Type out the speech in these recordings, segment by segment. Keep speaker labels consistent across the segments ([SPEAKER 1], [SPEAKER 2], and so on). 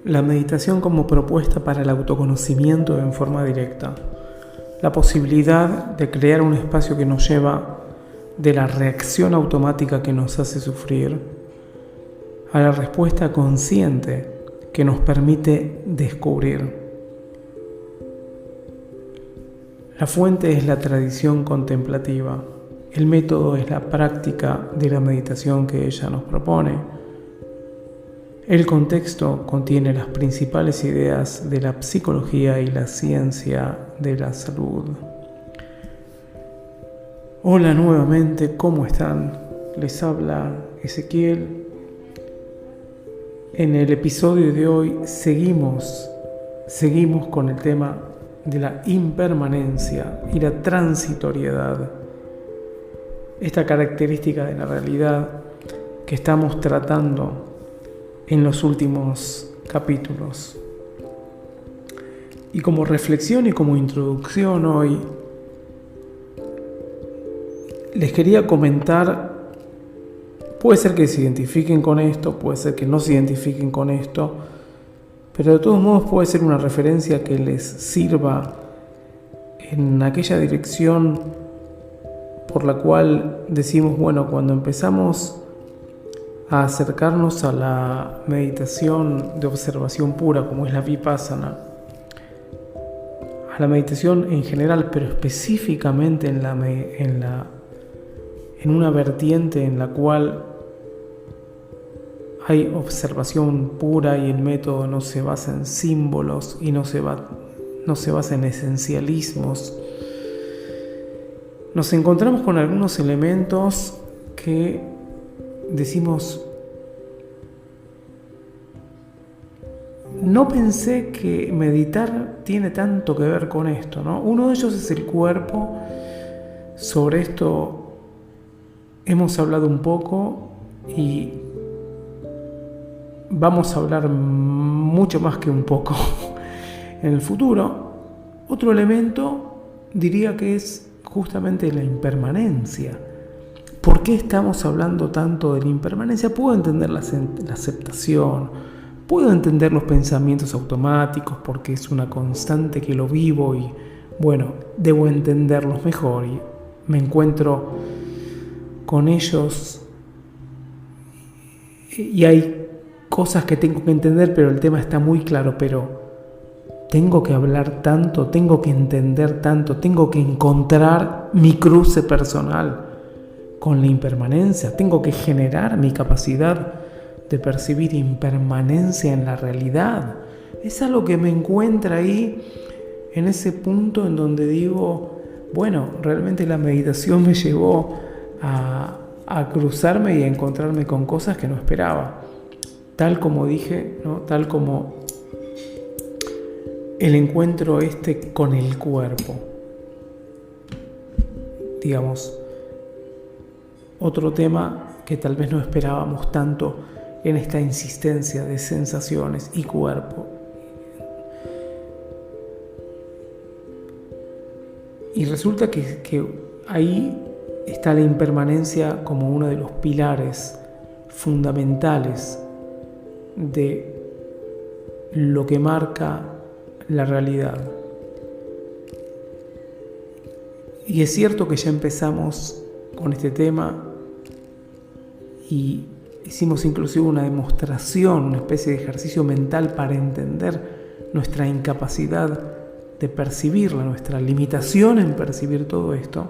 [SPEAKER 1] La meditación como propuesta para el autoconocimiento en forma directa. La posibilidad de crear un espacio que nos lleva de la reacción automática que nos hace sufrir a la respuesta consciente que nos permite descubrir. La fuente es la tradición contemplativa. El método es la práctica de la meditación que ella nos propone. El contexto contiene las principales ideas de la psicología y la ciencia de la salud. Hola nuevamente, ¿cómo están? Les habla Ezequiel. En el episodio de hoy seguimos con el tema de la impermanencia y la transitoriedad. Esta característica de la realidad que estamos tratando en los últimos capítulos. Y como reflexión y como introducción hoy, les quería comentar, puede ser que se identifiquen con esto, puede ser que no se identifiquen con esto, pero de todos modos puede ser una referencia que les sirva en aquella dirección por la cual decimos, bueno, cuando empezamos a acercarnos a la meditación de observación pura, como es la Vipassana, a la meditación en general, pero específicamente en una vertiente en la cual hay observación pura y el método no se basa en símbolos y no se basa en esencialismos, nos encontramos con algunos elementos que decimos, no pensé que meditar tiene tanto que ver con esto, ¿no? Uno de ellos es el cuerpo. Sobre esto hemos hablado un poco y vamos a hablar mucho más que un poco en el futuro. Otro elemento diría que es justamente la impermanencia. ¿Por qué estamos hablando tanto de la impermanencia? Puedo entender la aceptación, puedo entender los pensamientos automáticos porque es una constante que lo vivo y, bueno, debo entenderlos mejor y me encuentro con ellos y hay cosas que tengo que entender, pero el tema está muy claro, pero tengo que hablar tanto, tengo que entender tanto, tengo que encontrar mi cruce personal con la impermanencia, tengo que generar mi capacidad de percibir impermanencia en la realidad. Es algo que me encuentra ahí en ese punto en donde digo, bueno, realmente la meditación me llevó a cruzarme y a encontrarme con cosas que no esperaba. Tal como dije, ¿no? Tal como el encuentro con el cuerpo. Digamos, otro tema que tal vez no esperábamos tanto en esta insistencia de sensaciones y cuerpo. Y resulta que ahí está la impermanencia como uno de los pilares fundamentales de lo que marca la realidad. Y es cierto que ya empezamos con este tema y hicimos inclusive una demostración, una especie de ejercicio mental para entender nuestra incapacidad de percibirla, nuestra limitación en percibir todo esto.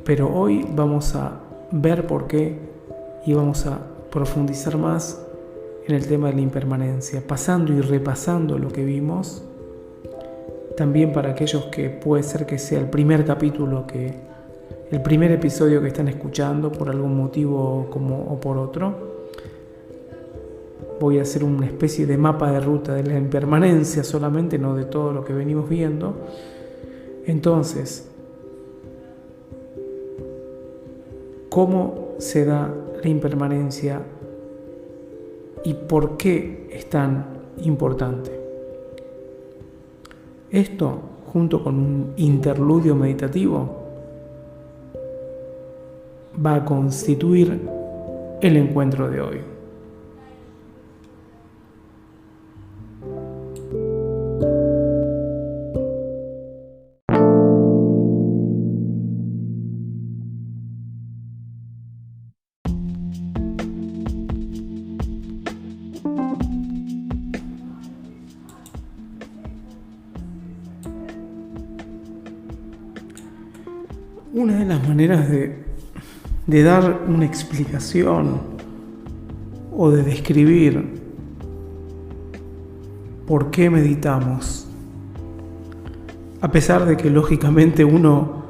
[SPEAKER 1] Pero hoy vamos a ver por qué y vamos a profundizar más en el tema de la impermanencia, pasando y repasando lo que vimos, también para aquellos que puede ser que sea el primer capítulo, el primer episodio que están escuchando por algún motivo o por otro. Voy a hacer una especie de mapa de ruta de la impermanencia solamente, no de todo lo que venimos viendo. Entonces, ¿cómo se da la impermanencia y por qué es tan importante? Esto, junto con un interludio meditativo, va a constituir el encuentro de hoy. Una de las maneras de dar una explicación o de describir por qué meditamos, a pesar de que lógicamente uno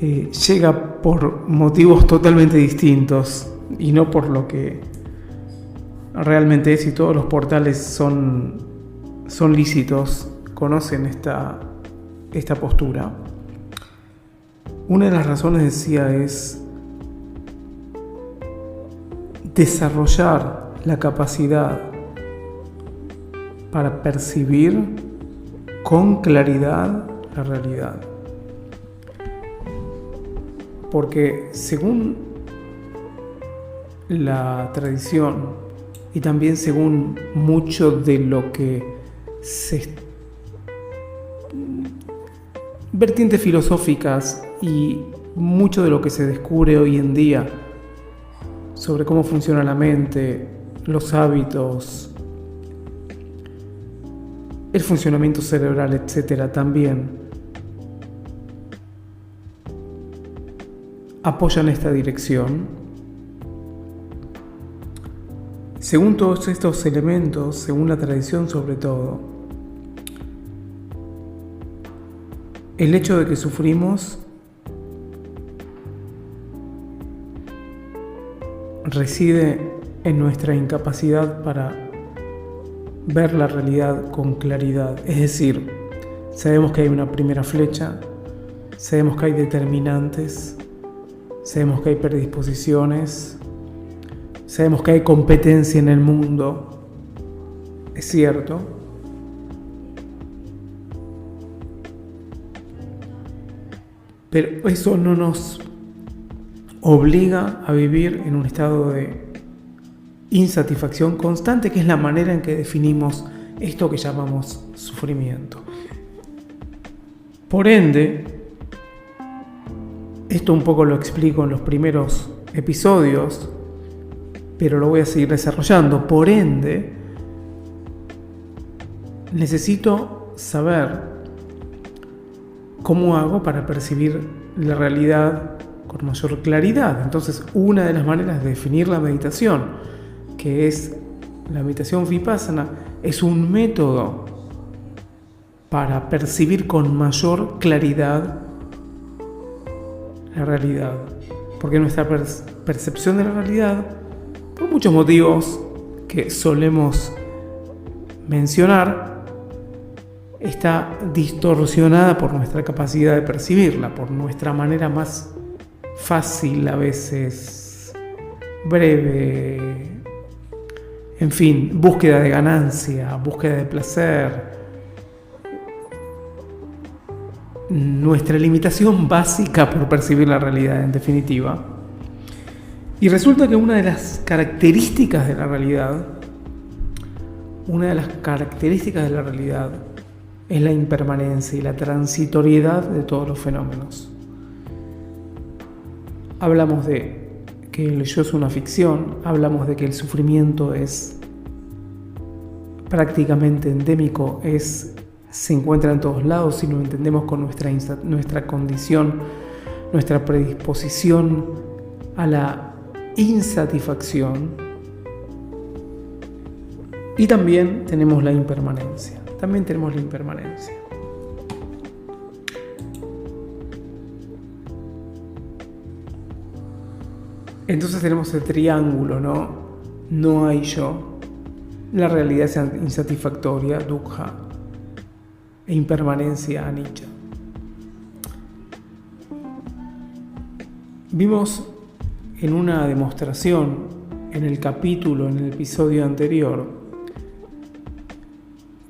[SPEAKER 1] llega por motivos totalmente distintos y no por lo que realmente es, y todos los portales son lícitos, conocen esta postura. Una de las razones, decía, es desarrollar la capacidad para percibir con claridad la realidad. Porque según la tradición y también según mucho de lo que vertientes filosóficas y mucho de lo que se descubre hoy en día sobre cómo funciona la mente, los hábitos, el funcionamiento cerebral, etcétera, también apoyan esta dirección. Según todos estos elementos, según la tradición sobre todo, el hecho de que sufrimos reside en nuestra incapacidad para ver la realidad con claridad. Es decir, sabemos que hay una primera flecha, sabemos que hay determinantes, sabemos que hay predisposiciones, sabemos que hay competencia en el mundo, es cierto, pero eso no nos obliga a vivir en un estado de insatisfacción constante, que es la manera en que definimos esto que llamamos sufrimiento. Por ende, esto un poco lo explico en los primeros episodios, pero lo voy a seguir desarrollando. Por ende, necesito saber cómo hago para percibir la realidad con mayor claridad. Entonces, una de las maneras de definir la meditación, que es la meditación vipassana, es un método para percibir con mayor claridad la realidad. Porque nuestra percepción de la realidad, por muchos motivos que solemos mencionar, está distorsionada por nuestra capacidad de percibirla, por nuestra manera más fácil, a veces breve, en fin, búsqueda de ganancia, búsqueda de placer, nuestra limitación básica por percibir la realidad, en definitiva. Y resulta que una de las características de la realidad es la impermanencia y la transitoriedad de todos los fenómenos. Hablamos de que el yo es una ficción, hablamos de que el sufrimiento es prácticamente endémico, se encuentra en todos lados si lo entendemos con nuestra condición, nuestra predisposición a la insatisfacción. Y también tenemos la impermanencia. Entonces tenemos el triángulo, ¿no? No hay yo, la realidad es insatisfactoria, dukkha, e impermanencia, anicca. Vimos en una demostración, en el episodio anterior,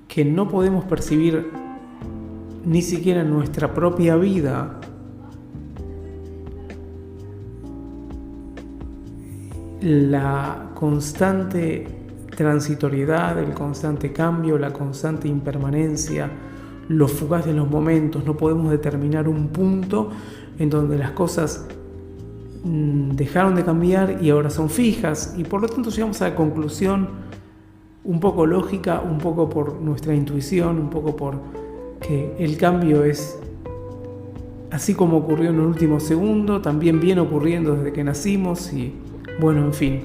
[SPEAKER 1] que no podemos percibir ni siquiera en nuestra propia vida la constante transitoriedad, el constante cambio, la constante impermanencia, lo fugaz de los momentos. No podemos determinar un punto en donde las cosas dejaron de cambiar y ahora son fijas, y por lo tanto llegamos a la conclusión un poco lógica, un poco por nuestra intuición, un poco por que el cambio es así como ocurrió en el último segundo, también viene ocurriendo desde que nacimos y, bueno, en fin,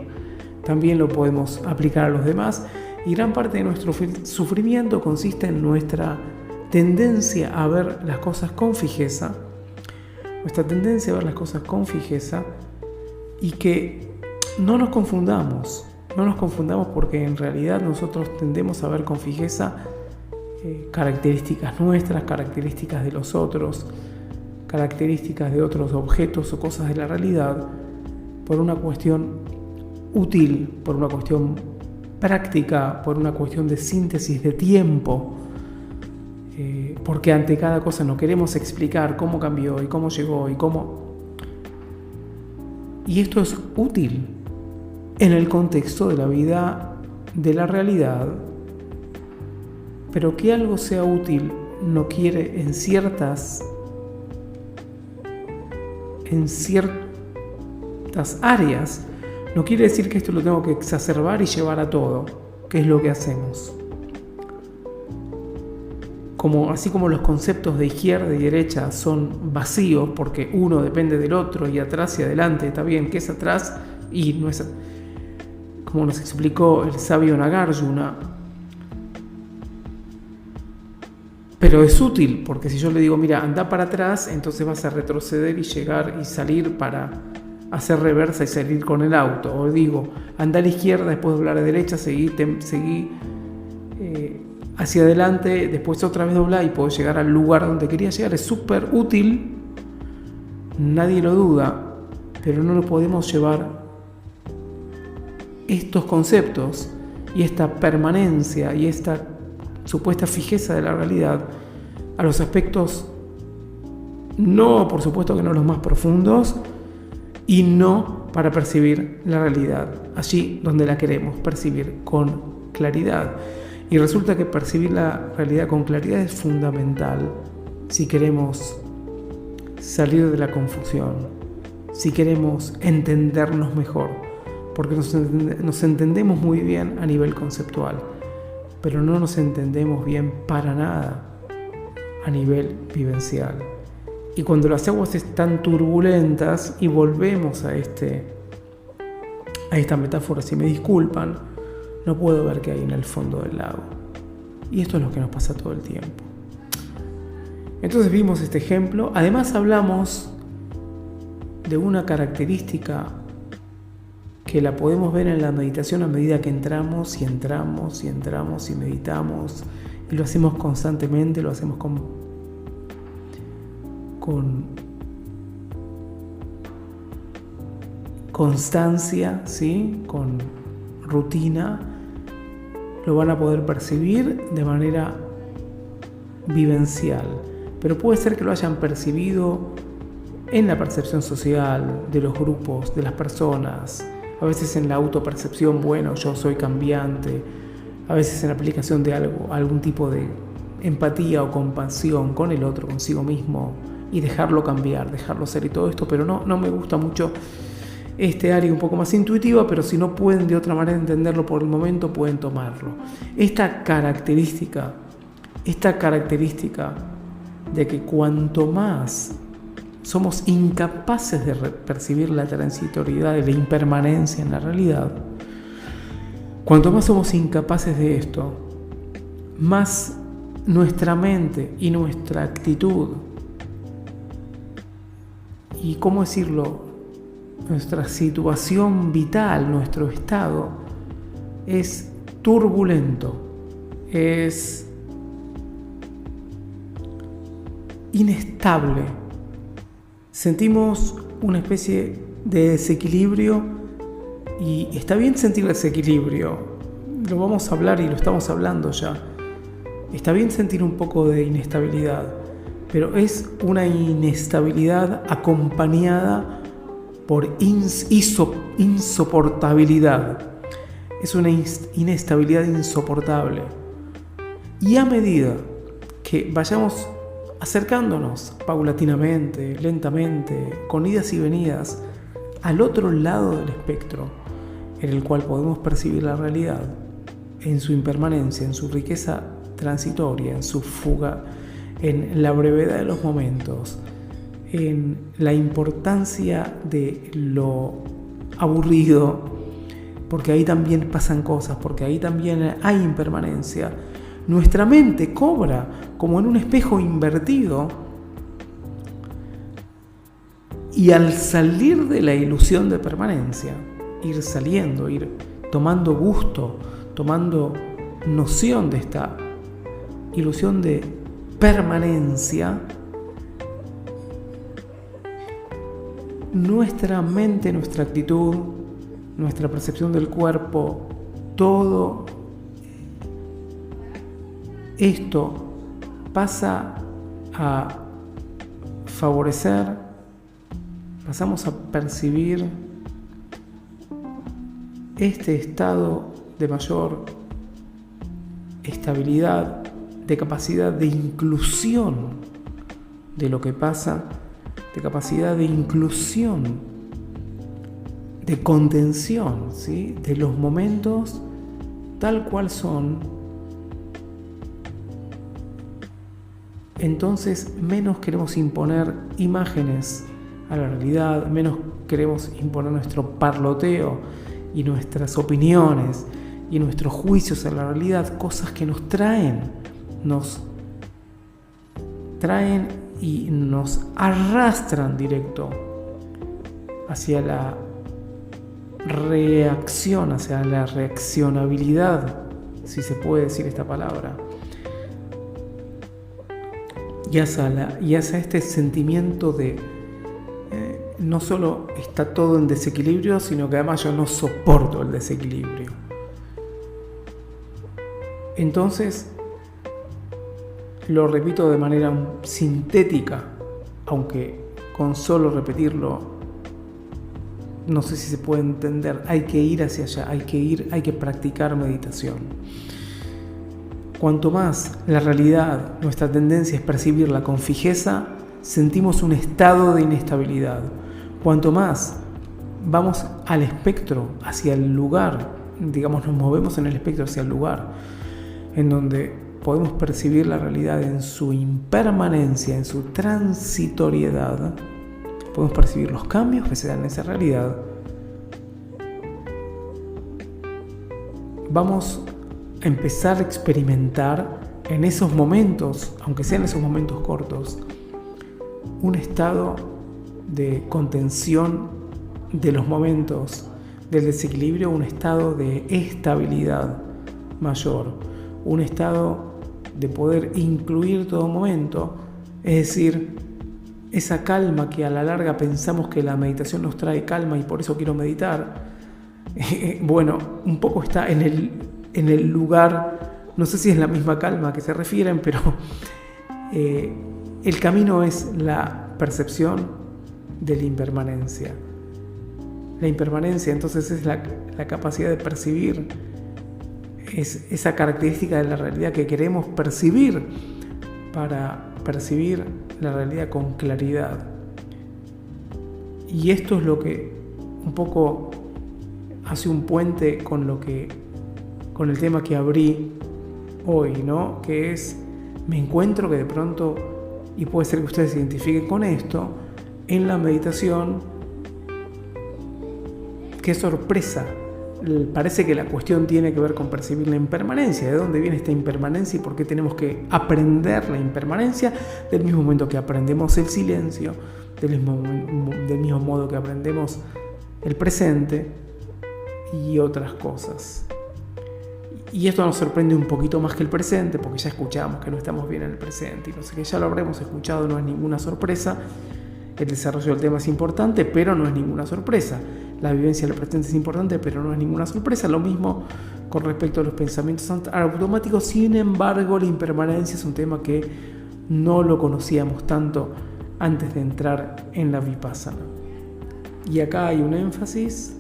[SPEAKER 1] también lo podemos aplicar a los demás. Y gran parte de nuestro sufrimiento consiste en nuestra tendencia a ver las cosas con fijeza, y que no nos confundamos porque en realidad nosotros tendemos a ver con fijeza características nuestras, características de los otros, características de otros objetos o cosas de la realidad por una cuestión útil, por una cuestión práctica, por una cuestión de síntesis de tiempo, porque ante cada cosa no queremos explicar cómo cambió y cómo llegó y esto es útil en el contexto de la vida, de la realidad, pero que algo sea útil no quiere en ciertas áreas, no quiere decir que esto lo tengo que exacerbar y llevar a todo, que es lo que hacemos. Así como los conceptos de izquierda y derecha son vacíos porque uno depende del otro y atrás y adelante, está bien, que es atrás y no es, como nos explicó el sabio Nagarjuna, pero es útil porque si yo le digo, mira, anda para atrás, entonces vas a retroceder y llegar y salir para hacer reversa y salir con el auto. O digo, anda a la izquierda, después doblar a la derecha, seguí hacia adelante, después otra vez doblar y puedo llegar al lugar donde quería llegar. Es súper útil, nadie lo duda, pero no lo podemos llevar estos conceptos y esta permanencia y esta supuesta fijeza de la realidad a los aspectos, no, por supuesto que no los más profundos, y no para percibir la realidad allí donde la queremos percibir con claridad. Y resulta que percibir la realidad con claridad es fundamental si queremos salir de la confusión, si queremos entendernos mejor, porque nos entendemos muy bien a nivel conceptual, pero no nos entendemos bien para nada a nivel vivencial. Y cuando las aguas están turbulentas, y volvemos a esta metáfora, si me disculpan, no puedo ver qué hay en el fondo del lago. Y esto es lo que nos pasa todo el tiempo. Entonces vimos este ejemplo. Además hablamos de una característica que la podemos ver en la meditación a medida que entramos y meditamos. Y lo hacemos constantemente, lo hacemos con constancia, ¿sí? Con rutina. Lo van a poder percibir de manera vivencial, pero puede ser que lo hayan percibido en la percepción social de los grupos, de las personas, a veces en la autopercepción, bueno, yo soy cambiante, a veces en la aplicación de algún tipo de empatía o compasión con el otro, consigo mismo, y dejarlo cambiar, dejarlo ser y todo esto, pero no me gusta mucho este área un poco más intuitiva, pero si no pueden de otra manera entenderlo por el momento, pueden tomarlo. Esta característica de que cuanto más somos incapaces de percibir la transitoriedad de la impermanencia en la realidad, cuanto más somos incapaces de esto, más nuestra mente y nuestra actitud y, ¿cómo decirlo?, nuestra situación vital, nuestro estado, es turbulento, es inestable. Sentimos una especie de desequilibrio y está bien sentir desequilibrio. Lo vamos a hablar y lo estamos hablando ya. Está bien sentir un poco de inestabilidad, pero es una inestabilidad acompañada por insoportabilidad. Es una inestabilidad insoportable. Y a medida que vayamos acercándonos paulatinamente, lentamente, con idas y venidas, al otro lado del espectro, en el cual podemos percibir la realidad, en su impermanencia, en su riqueza transitoria, en su fuga, en la brevedad de los momentos, en la importancia de lo aburrido, porque ahí también pasan cosas, porque ahí también hay impermanencia. Nuestra mente cobra como en un espejo invertido, y al salir de la ilusión de permanencia, ir saliendo, ir tomando gusto, tomando noción de esta ilusión de permanencia, nuestra mente, nuestra actitud, nuestra percepción del cuerpo, todo esto pasa a favorecer, pasamos a percibir este estado de mayor estabilidad, de capacidad de inclusión de lo que pasa, de capacidad de inclusión, de contención, ¿sí?, de los momentos tal cual son. Entonces menos queremos imponer imágenes a la realidad, menos queremos imponer nuestro parloteo y nuestras opiniones y nuestros juicios a la realidad, cosas que nos traen y nos arrastran directo hacia la reacción, hacia la reaccionabilidad, si se puede decir esta palabra, y hacia este sentimiento de no solo está todo en desequilibrio, sino que además yo no soporto el desequilibrio. Entonces, lo repito de manera sintética, aunque con solo repetirlo no sé si se puede entender. Hay que ir hacia allá, hay que practicar meditación. Cuanto más la realidad, nuestra tendencia es percibirla con fijeza, sentimos un estado de inestabilidad. Cuanto más vamos al espectro, hacia el lugar, digamos, nos movemos en el espectro hacia el lugar en donde podemos percibir la realidad en su impermanencia, en su transitoriedad, podemos percibir los cambios que se dan en esa realidad, vamos a empezar a experimentar en esos momentos, aunque sean esos momentos cortos, un estado de contención de los momentos del desequilibrio, un estado de estabilidad mayor, un estado de poder incluir todo momento, es decir, esa calma que a la larga pensamos que la meditación nos trae calma y por eso quiero meditar. Bueno, un poco está en el lugar, no sé si es la misma calma a que se refieren, pero el camino es la percepción de la impermanencia. La impermanencia entonces es la capacidad de percibir, es esa característica de la realidad que queremos percibir para percibir la realidad con claridad. Y esto es lo que un poco hace un puente con el tema que abrí hoy, ¿no? Que es, me encuentro que de pronto, y puede ser que ustedes se identifiquen con esto, en la meditación, qué sorpresa. Parece que la cuestión tiene que ver con percibir la impermanencia. ¿De dónde viene esta impermanencia y por qué tenemos que aprender la impermanencia? Del mismo momento que aprendemos el silencio, del mismo modo que aprendemos el presente y otras cosas. Y esto nos sorprende un poquito más que el presente, porque ya escuchamos que no estamos bien en el presente y no sé qué, ya lo habremos escuchado, no es ninguna sorpresa. El desarrollo del tema es importante, pero no es ninguna sorpresa. La vivencia del presente es importante, pero no es ninguna sorpresa. Lo mismo con respecto a los pensamientos automáticos. Sin embargo, la impermanencia es un tema que no lo conocíamos tanto antes de entrar en la Vipassana. Y acá hay un énfasis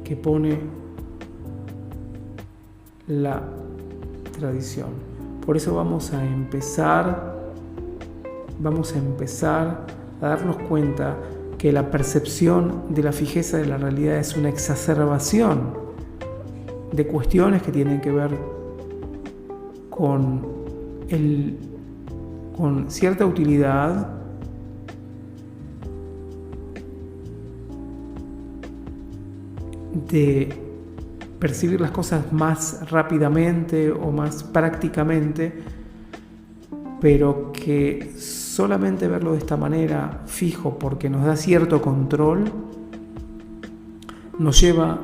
[SPEAKER 1] que pone la tradición. Por eso vamos a empezar a darnos cuenta que la percepción de la fijeza de la realidad es una exacerbación de cuestiones que tienen que ver con cierta utilidad de percibir las cosas más rápidamente o más prácticamente, pero que solamente verlo de esta manera fijo, porque nos da cierto control, nos lleva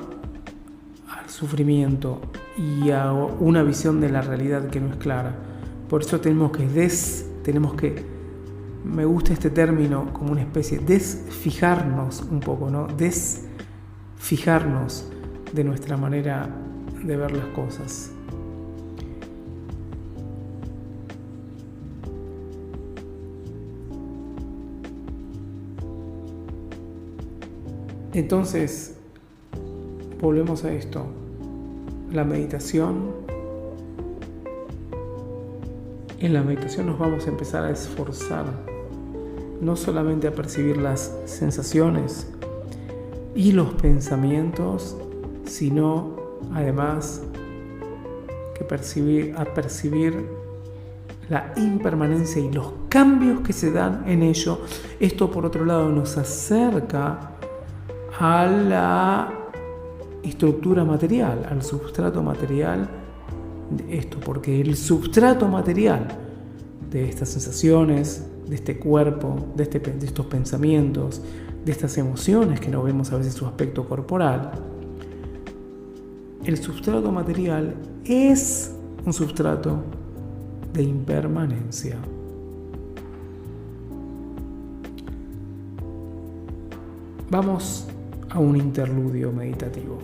[SPEAKER 1] al sufrimiento y a una visión de la realidad que no es clara. Por eso tenemos que, me gusta este término como una especie, desfijarnos un poco, ¿no? Desfijarnos de nuestra manera de ver las cosas. Entonces, volvemos a esto. La meditación. En la meditación nos vamos a empezar a esforzar, no solamente a percibir las sensaciones y los pensamientos, sino además que a percibir la impermanencia y los cambios que se dan en ello. Esto, por otro lado, nos acerca a la estructura material, al sustrato material de esto, porque el sustrato material de estas sensaciones, de este cuerpo, de estos pensamientos, de estas emociones que no vemos a veces su aspecto corporal, el sustrato material es un sustrato de impermanencia. Vamos a un interludio meditativo.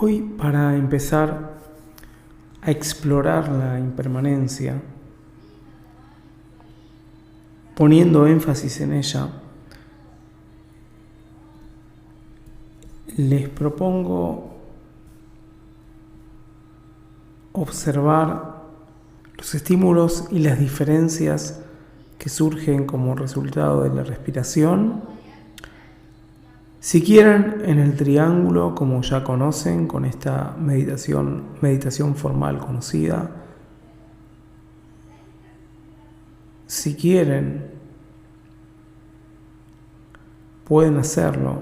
[SPEAKER 1] Hoy, para empezar a explorar la impermanencia, poniendo énfasis en ella, les propongo observar los estímulos y las diferencias que surgen como resultado de la respiración. Si quieren, en el triángulo, como ya conocen, con esta meditación formal conocida. Si quieren, pueden hacerlo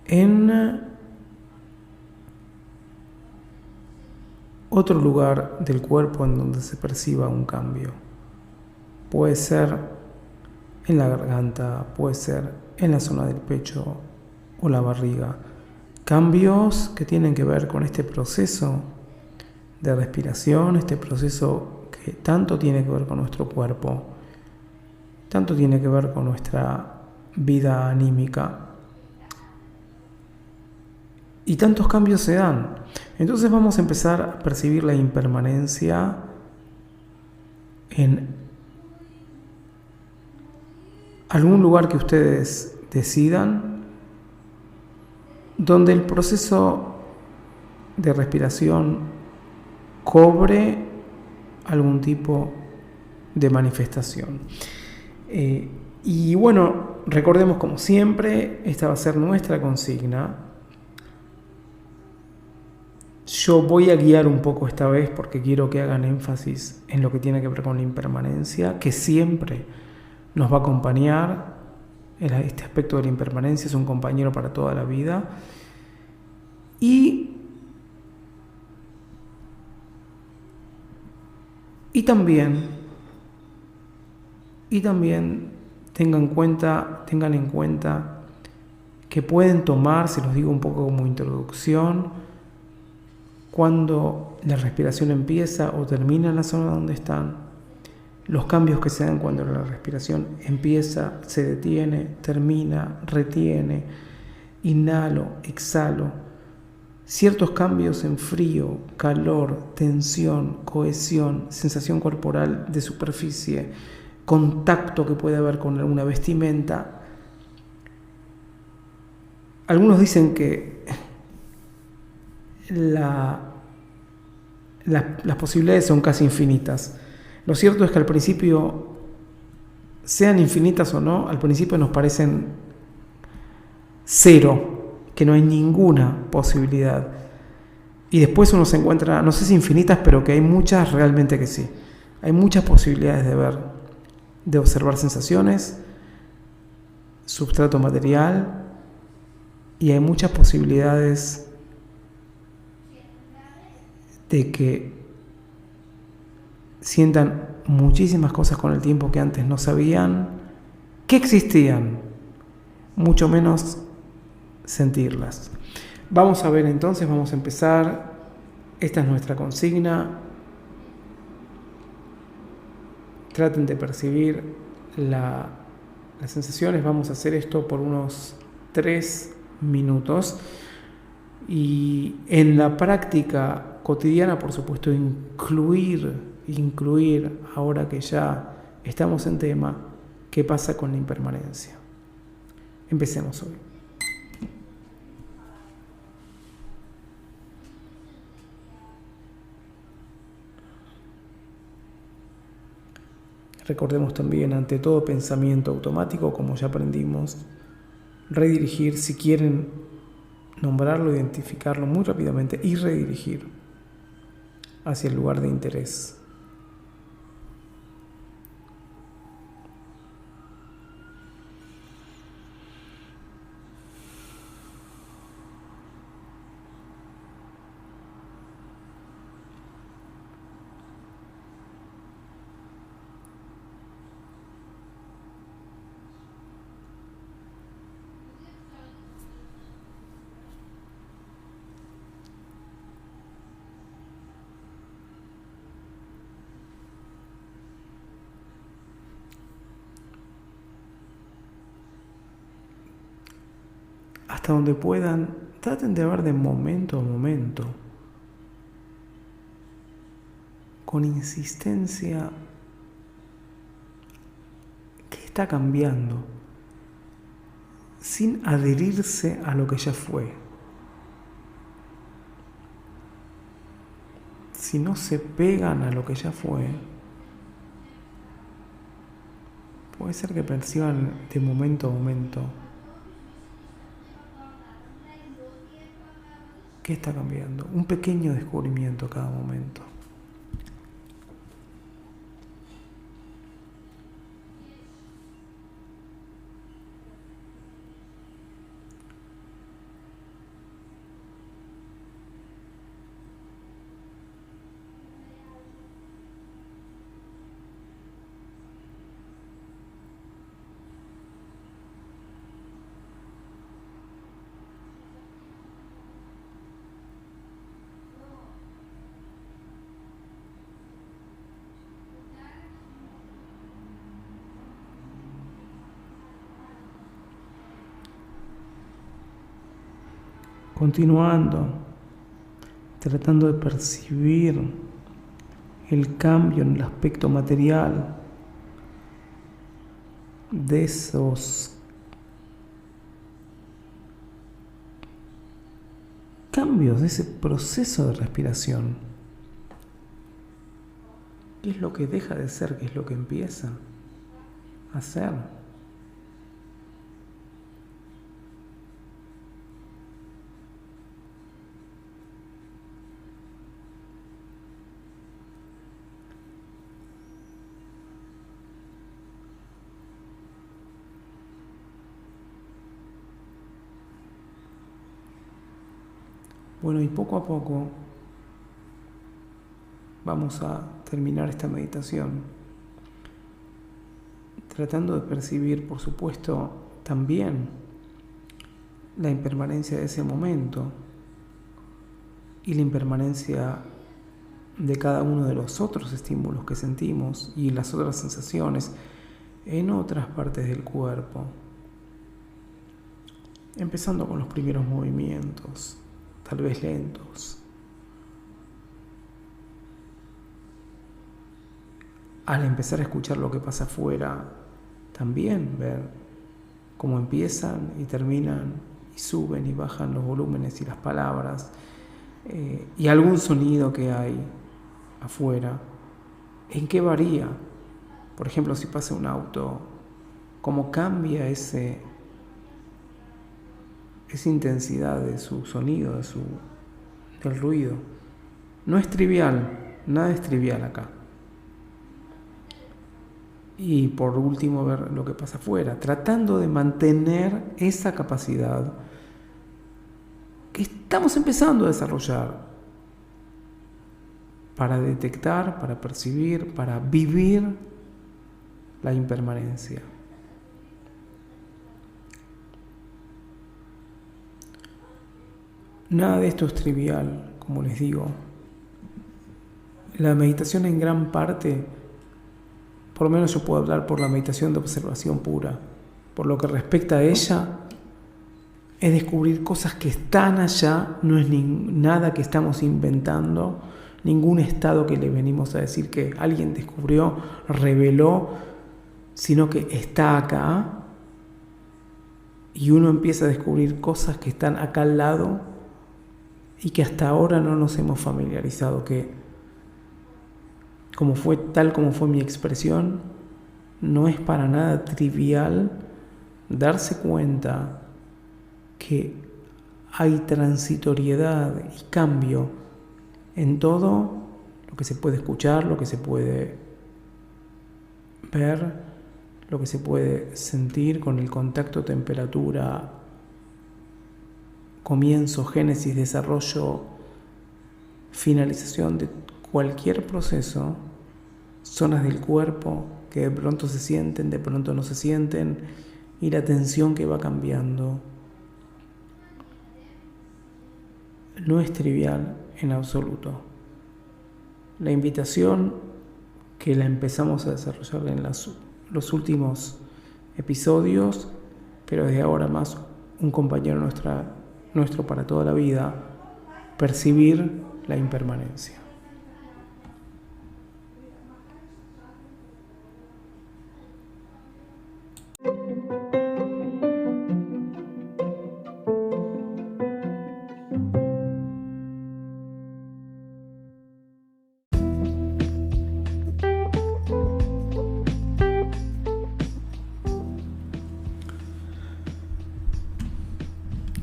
[SPEAKER 1] en otro lugar del cuerpo en donde se perciba un cambio. Puede ser en la garganta, puede ser en la zona del pecho o la barriga. Cambios que tienen que ver con este proceso de respiración, este proceso que tanto tiene que ver con nuestro cuerpo, tanto tiene que ver con nuestra vida anímica. Y tantos cambios se dan. Entonces vamos a empezar a percibir la impermanencia en algún lugar que ustedes decidan, donde el proceso de respiración cobre algún tipo de manifestación. Y bueno, recordemos como siempre, esta va a ser nuestra consigna. Yo voy a guiar un poco esta vez porque quiero que hagan énfasis en lo que tiene que ver con la impermanencia, que siempre nos va a acompañar. Este aspecto de la impermanencia es un compañero para toda la vida. Y también tengan en cuenta que pueden tomar, se los digo un poco como introducción, cuando la respiración empieza o termina en la zona donde están, los cambios que se dan cuando la respiración empieza, se detiene, termina, retiene, inhalo, exhalo, ciertos cambios en frío, calor, tensión, cohesión, sensación corporal de superficie, contacto que puede haber con alguna vestimenta. Algunos dicen que las posibilidades son casi infinitas. Lo cierto es que al principio, sean infinitas o no, al principio nos parecen cero, que no hay ninguna posibilidad. Y después uno se encuentra, no sé si infinitas, pero que hay muchas realmente que sí. Hay muchas posibilidades de ver, de observar sensaciones, substrato material, y hay muchas posibilidades de que sientan muchísimas cosas con el tiempo que antes no sabían que existían, mucho menos sentirlas. Vamos a ver entonces, vamos a empezar. Esta es nuestra consigna. Traten de percibir las sensaciones. Vamos a hacer esto por unos 3 minutos. Y en la práctica cotidiana, por supuesto, incluir, ahora que ya estamos en tema, qué pasa con la impermanencia. Empecemos hoy. Recordemos también, ante todo pensamiento automático, como ya aprendimos, redirigir, si quieren nombrarlo, identificarlo muy rápidamente y redirigir hacia el lugar de interés. Hasta donde puedan, traten de ver de momento a momento, con insistencia, qué está cambiando, sin adherirse a lo que ya fue. Si no se pegan a lo que ya fue, puede ser que perciban de momento a momento qué está cambiando. Un pequeño descubrimiento cada momento. Continuando, tratando de percibir el cambio en el aspecto material de esos cambios, de ese proceso de respiración. ¿Qué es lo que deja de ser? ¿Qué es lo que empieza a ser? Bueno, y poco a poco vamos a terminar esta meditación, tratando de percibir, por supuesto, también la impermanencia de ese momento y la impermanencia de cada uno de los otros estímulos que sentimos y las otras sensaciones en otras partes del cuerpo, empezando con los primeros movimientos. tal vez lentos. Al empezar a escuchar lo que pasa afuera, también ver cómo empiezan y terminan y suben y bajan los volúmenes y las palabras y algún sonido que hay afuera. ¿En qué varía? Por ejemplo, si pasa un auto, ¿cómo cambia esa intensidad de su sonido, del ruido? No es trivial, nada es trivial acá. Y por último, ver lo que pasa afuera, tratando de mantener esa capacidad que estamos empezando a desarrollar para detectar, para percibir, para vivir la impermanencia. Nada de esto es trivial, como les digo. La meditación en gran parte, por lo menos yo puedo hablar por la meditación de observación pura, por lo que respecta a ella, es descubrir cosas que están allá, no es nada que estamos inventando, ningún estado que le venimos a decir que alguien descubrió, reveló, sino que está acá y uno empieza a descubrir cosas que están acá al lado y que hasta ahora no nos hemos familiarizado, que tal como fue mi expresión, no es para nada trivial darse cuenta que hay transitoriedad y cambio en todo lo que se puede escuchar, lo que se puede ver, lo que se puede sentir con el contacto, temperatura, comienzo, génesis, desarrollo, finalización de cualquier proceso, zonas del cuerpo que de pronto se sienten, de pronto no se sienten, y la tensión que va cambiando. No es trivial en absoluto. La invitación que la empezamos a desarrollar en los últimos episodios, pero desde ahora más un compañero nuestro para toda la vida, percibir la impermanencia.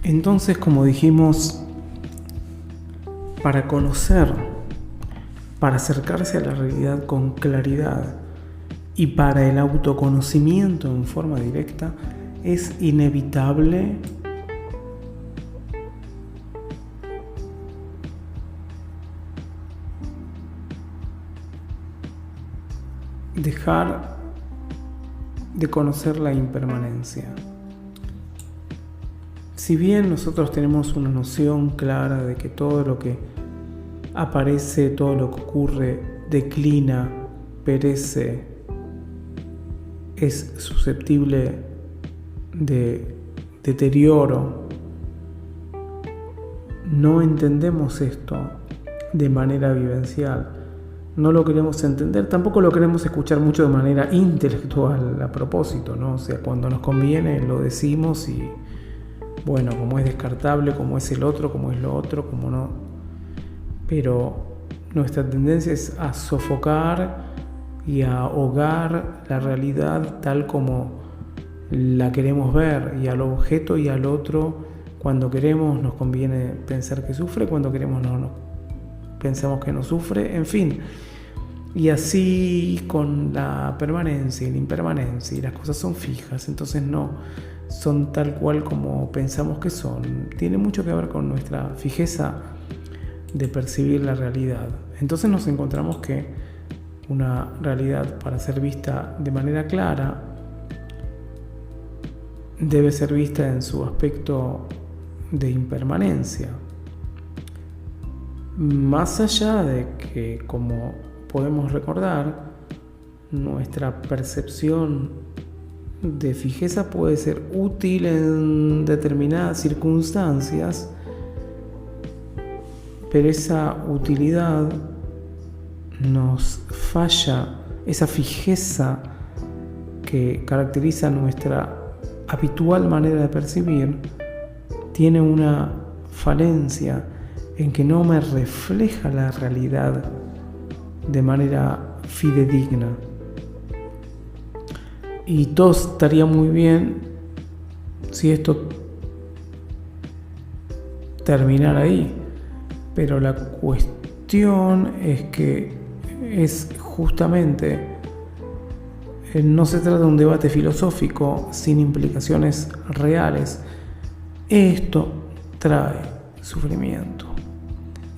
[SPEAKER 1] Entonces, como dijimos, para conocer, para acercarse a la realidad con claridad y para el autoconocimiento en forma directa, es inevitable dejar de conocer la impermanencia. Si bien nosotros tenemos una noción clara de que todo lo que aparece, todo lo que ocurre, declina, perece, es susceptible de deterioro, no entendemos esto de manera vivencial. No lo queremos entender, tampoco lo queremos escuchar mucho de manera intelectual a propósito, ¿no? O sea, cuando nos conviene lo decimos y bueno, como es descartable, como es el otro, como es lo otro, como no. Pero nuestra tendencia es a sofocar y a ahogar la realidad tal como la queremos ver, y al objeto y al otro, cuando queremos nos conviene pensar que sufre, cuando queremos no pensamos que no sufre, en fin. Y así con la permanencia y la impermanencia, y las cosas son fijas, entonces no son tal cual como pensamos que son. Tiene mucho que ver con nuestra fijeza de percibir la realidad. Entonces nos encontramos que una realidad, para ser vista de manera clara, debe ser vista en su aspecto de impermanencia. Más allá de que, como podemos recordar, nuestra percepción de fijeza puede ser útil en determinadas circunstancias, pero esa utilidad nos falla, esa fijeza que caracteriza nuestra habitual manera de percibir, tiene una falencia en que no me refleja la realidad de manera fidedigna. Y todo estaría muy bien si esto terminara ahí, pero la cuestión es que es justamente, no se trata de un debate filosófico sin implicaciones reales. Esto trae sufrimiento.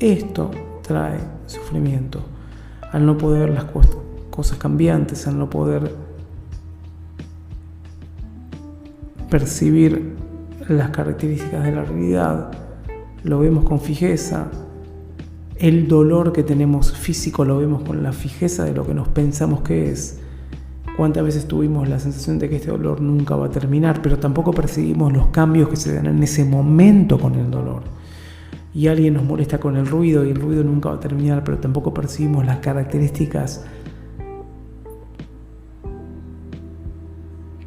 [SPEAKER 1] Esto trae sufrimiento. Al no poder ver las cosas cambiantes, al no poder percibir las características de la realidad, lo vemos con fijeza. El dolor que tenemos físico lo vemos con la fijeza de lo que nos pensamos que es. ¿Cuántas veces tuvimos la sensación de que este dolor nunca va a terminar, pero tampoco percibimos los cambios que se dan en ese momento con el dolor? Y alguien nos molesta con el ruido y el ruido nunca va a terminar, pero tampoco percibimos las características,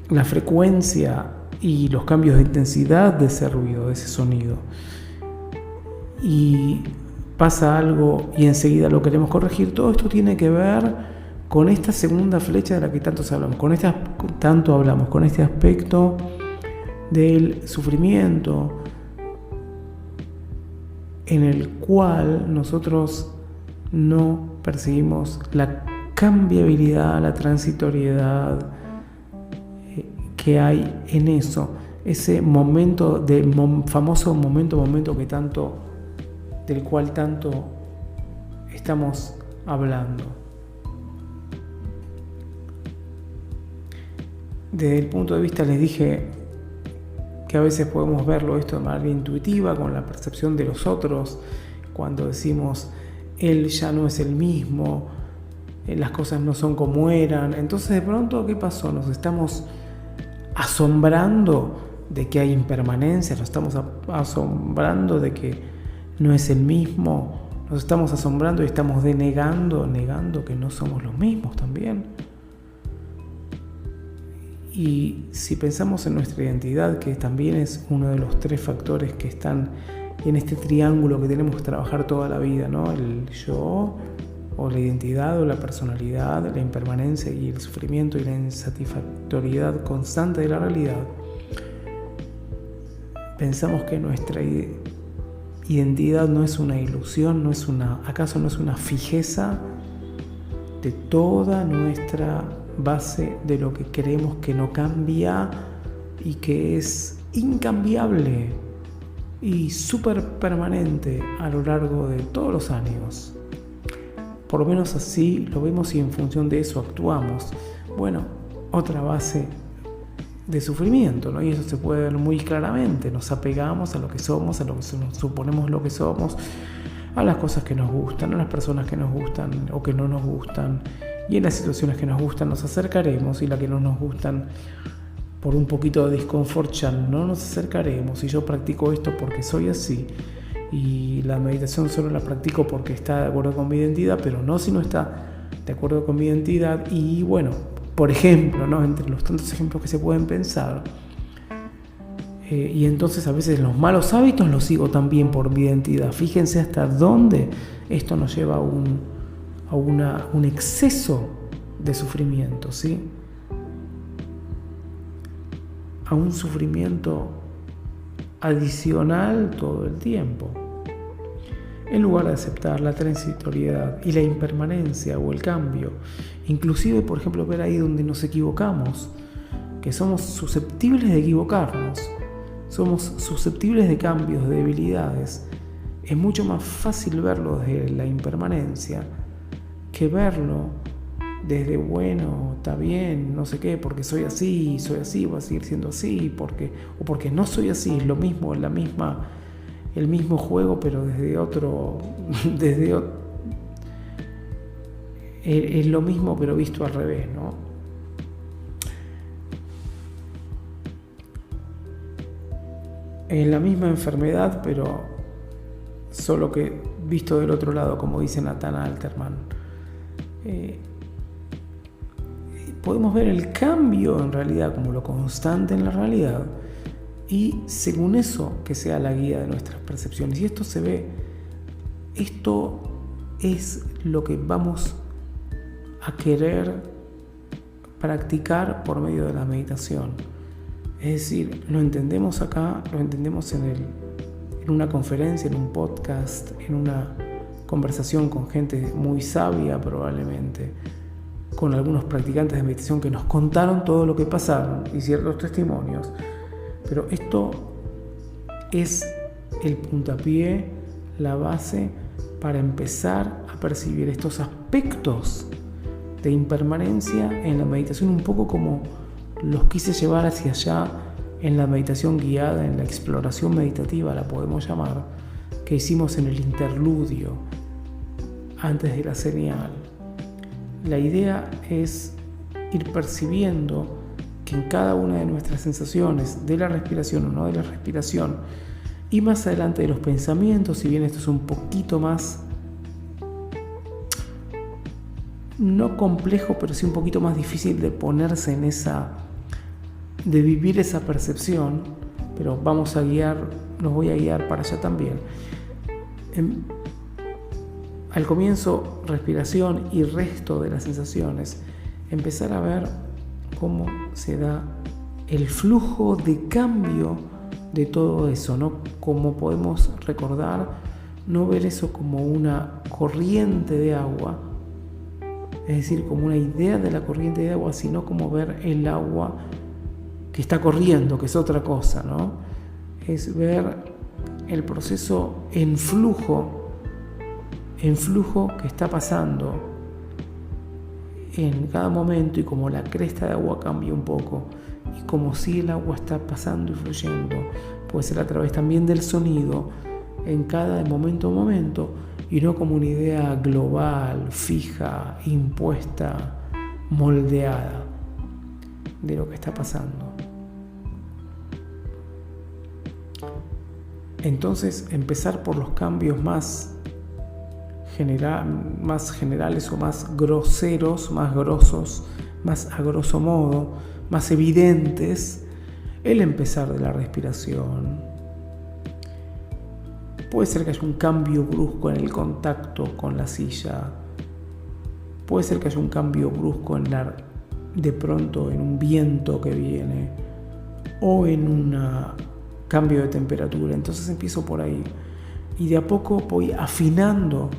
[SPEAKER 1] la frecuencia y los cambios de intensidad de ese ruido, de ese sonido. Y pasa algo y enseguida lo queremos corregir. Todo esto tiene que ver con esta segunda flecha de la que tanto hablamos, con este aspecto del sufrimiento, en el cual nosotros no percibimos la cambiabilidad, la transitoriedad que hay en eso, ese momento famoso momento que tanto, del cual tanto estamos hablando. Desde el punto de vista, les dije que a veces podemos verlo esto de manera intuitiva, con la percepción de los otros, cuando decimos, él ya no es el mismo, las cosas no son como eran. Entonces, de pronto, ¿qué pasó? Nos estamos asombrando de que hay impermanencia, nos estamos asombrando de que no es el mismo, nos estamos asombrando y estamos negando que no somos los mismos también. Y si pensamos en nuestra identidad, que también es uno de los 3 factores que están en este triángulo que tenemos que trabajar toda la vida, ¿no? El yo, o la identidad, o la personalidad, la impermanencia y el sufrimiento y la insatisfactoriedad constante de la realidad. Pensamos que nuestra identidad no es una ilusión, ¿acaso no es una fijeza de toda nuestra base de lo que creemos que no cambia y que es incambiable y súper permanente a lo largo de todos los años? Por lo menos así lo vemos y en función de eso actuamos. Bueno, otra base de sufrimiento, ¿no? Y eso se puede ver muy claramente. Nos apegamos a lo que somos, a lo que suponemos lo que somos, a las cosas que nos gustan, a las personas que nos gustan o que no nos gustan. Y en las situaciones que nos gustan nos acercaremos, y las que no nos gustan, por un poquito de disconfort, ya no nos acercaremos. Y yo practico esto porque soy así, y la meditación solo la practico porque está de acuerdo con mi identidad, pero no si no está de acuerdo con mi identidad. Y bueno, por ejemplo, ¿no? Entre los tantos ejemplos que se pueden pensar, y entonces a veces los malos hábitos los sigo también por mi identidad. Fíjense hasta dónde esto nos lleva a un exceso de sufrimiento, ¿sí? A un sufrimiento adicional todo el tiempo, en lugar de aceptar la transitoriedad y la impermanencia o el cambio. Inclusive, por ejemplo, ver ahí donde nos equivocamos, que somos susceptibles de equivocarnos, somos susceptibles de cambios, de debilidades. Es mucho más fácil verlo desde la impermanencia que verlo desde, bueno, está bien, no sé qué, porque soy así, voy a seguir siendo así, o porque no soy así. Es lo mismo, el mismo juego, pero desde otro, es lo mismo, pero visto al revés, ¿no? Es la misma enfermedad, pero solo que visto del otro lado, como dice Nathan Alterman. Podemos ver el cambio en realidad como lo constante en la realidad y según eso que sea la guía de nuestras percepciones. Y esto se ve, esto es lo que vamos a querer practicar por medio de la meditación. Es decir, lo entendemos acá, lo entendemos en una conferencia, en un podcast, en una conversación con gente muy sabia probablemente, con algunos practicantes de meditación que nos contaron todo lo que pasaron y ciertos testimonios. Pero esto es el puntapié, la base para empezar a percibir estos aspectos de impermanencia en la meditación, un poco como los quise llevar hacia allá en la meditación guiada, en la exploración meditativa, la podemos llamar, que hicimos en el interludio antes de la señal. La idea es ir percibiendo que en cada una de nuestras sensaciones, de la respiración o no de la respiración, y más adelante de los pensamientos, si bien esto es un poquito más, no complejo, pero sí un poquito más difícil de ponerse en de vivir esa percepción, pero los voy a guiar para allá también. Al comienzo, respiración y resto de las sensaciones, empezar a ver cómo se da el flujo de cambio de todo eso, ¿no? Como podemos recordar, no ver eso como una corriente de agua, es decir, como una idea de la corriente de agua, sino como ver el agua que está corriendo, que es otra cosa, ¿no? Es ver el proceso en flujo que está pasando en cada momento y como la cresta de agua cambia un poco y como si el agua está pasando y fluyendo, puede ser a través también del sonido en cada momento a momento y no como una idea global, fija, impuesta, moldeada de lo que está pasando. Entonces, empezar por los cambios más generales o más groseros, más grosos, más a grosso modo, más evidentes, el empezar de la respiración. Puede ser que haya un cambio brusco en el contacto con la silla. Puede ser que haya un cambio brusco de pronto en un viento que viene o en un cambio de temperatura. Entonces empiezo por ahí y de a poco voy afinando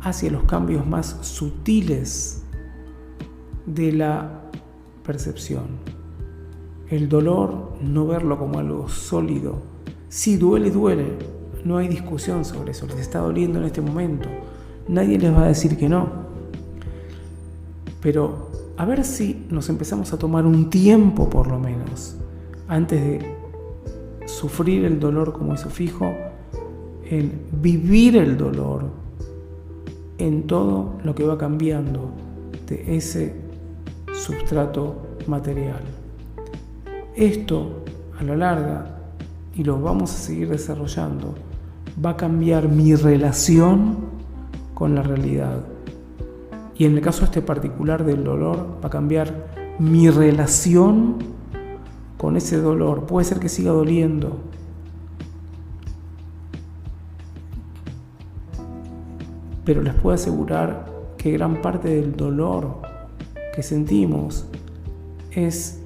[SPEAKER 1] hacia los cambios más sutiles de la percepción. El dolor, no verlo como algo sólido. Si duele, duele. No hay discusión sobre eso. Les está doliendo en este momento. Nadie les va a decir que no. Pero a ver si nos empezamos a tomar un tiempo por lo menos antes de sufrir el dolor como eso fijo, en vivir el dolor en todo lo que va cambiando de ese sustrato material. Esto a la larga, y lo vamos a seguir desarrollando, va a cambiar mi relación con la realidad. Y en el caso este particular del dolor, va a cambiar mi relación con ese dolor. Puede ser que siga doliendo, pero les puedo asegurar que gran parte del dolor que sentimos es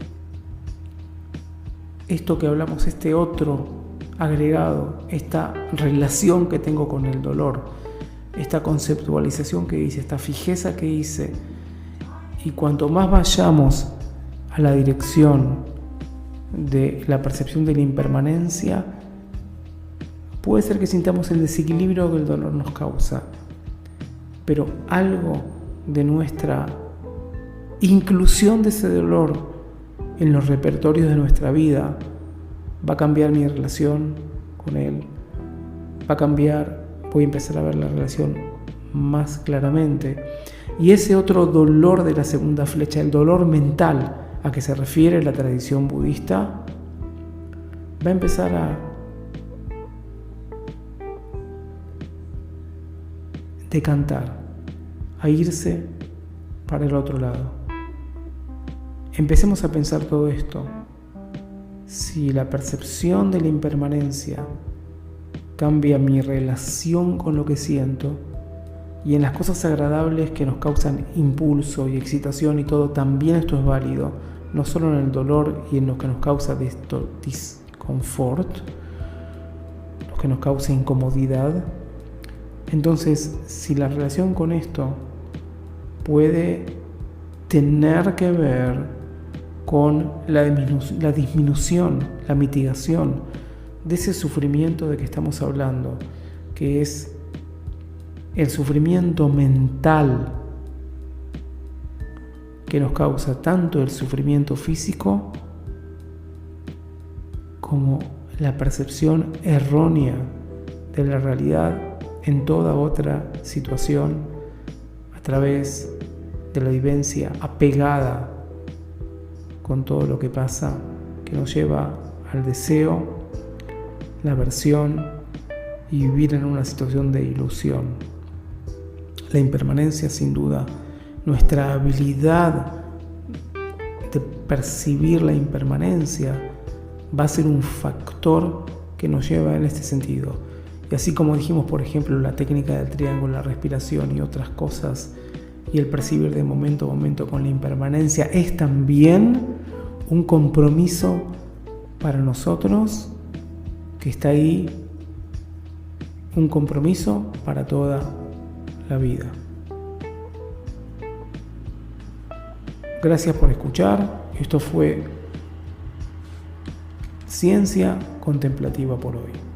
[SPEAKER 1] esto que hablamos, este otro agregado, esta relación que tengo con el dolor, esta conceptualización que hice, esta fijeza que hice. Y cuanto más vayamos a la dirección de la percepción de la impermanencia, puede ser que sintamos el desequilibrio que el dolor nos causa, pero algo de nuestra inclusión de ese dolor en los repertorios de nuestra vida va a cambiar mi relación con él, va a cambiar, voy a empezar a ver la relación más claramente. Y ese otro dolor de la segunda flecha, el dolor mental a que se refiere la tradición budista, va a empezar decantar, a irse para el otro lado. Empecemos a pensar todo esto. Si la percepción de la impermanencia cambia mi relación con lo que siento, y en las cosas agradables que nos causan impulso y excitación y todo, también esto es válido, no solo en el dolor y en lo que nos causa disconfort, lo que nos causa incomodidad. Entonces, si la relación con esto puede tener que ver con la disminución, la mitigación de ese sufrimiento de que estamos hablando, que es el sufrimiento mental que nos causa tanto el sufrimiento físico como la percepción errónea de la realidad en toda otra situación, a través de la vivencia apegada con todo lo que pasa, que nos lleva al deseo, la aversión y vivir en una situación de ilusión. La impermanencia, sin duda, nuestra habilidad de percibir la impermanencia va a ser un factor que nos lleva en este sentido. Y así como dijimos, por ejemplo, la técnica del triángulo, la respiración y otras cosas, y el percibir de momento a momento con la impermanencia, es también un compromiso para nosotros que está ahí, un compromiso para toda la vida. Gracias por escuchar. Esto fue Ciencia Contemplativa por hoy.